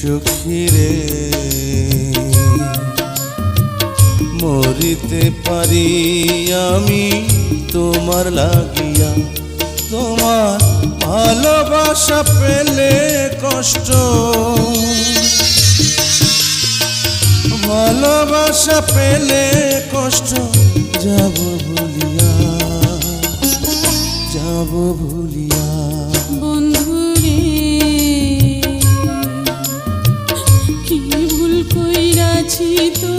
সখী রে মরিতে পারি আমি তোমার লাগিয়া, তোমার ভালোবাসা পেলে কষ্ট, ভালোবাসা পেলে কষ্ট যাব ভুলিয়া, যাব ভুলিয়া। বন্ধুরে কি ভুল কইরাছি তো